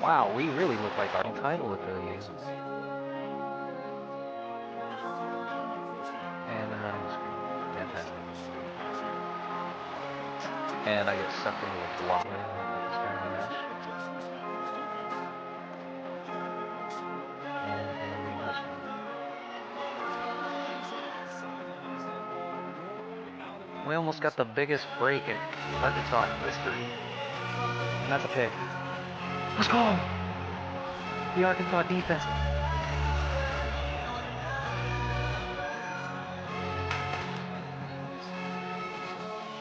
Wow, we really look like our title affiliate. And the running screen. Fantastic. And I get sucked into a block with the mesh. And we touchdown. We almost got the biggest break in Arkansas history. And that's a pick. Let's go! The Arkansas defense.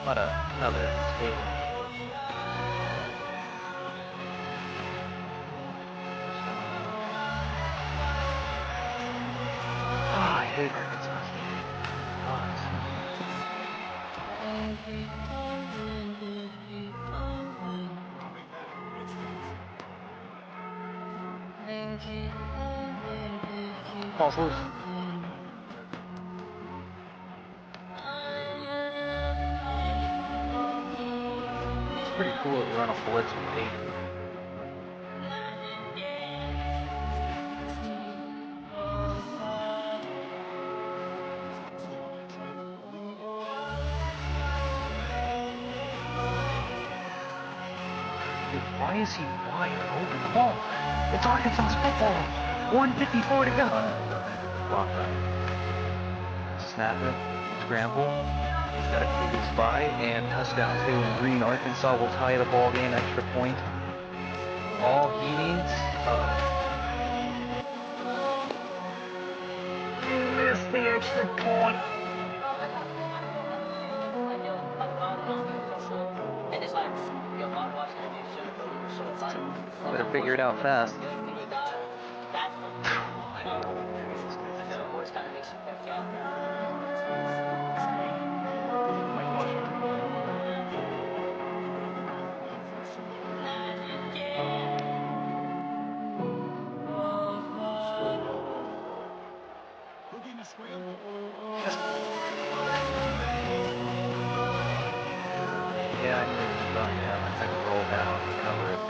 What another take. Oh, I hate Arkansas State. Ball's loose. It's pretty cool that we run a blitz with 8. Dude, why is he wide open? Oh, it's Arkansas's football. 1:54 to go. Block right. Snap it. Scramble. He's got a Eagles bye and touchdown too. And Green Arkansas will tie the ball game. Extra point. All he needs. Missed the extra point. Better figure it out fast. Yeah, I knew he was done. Yeah, I could roll down and cover it.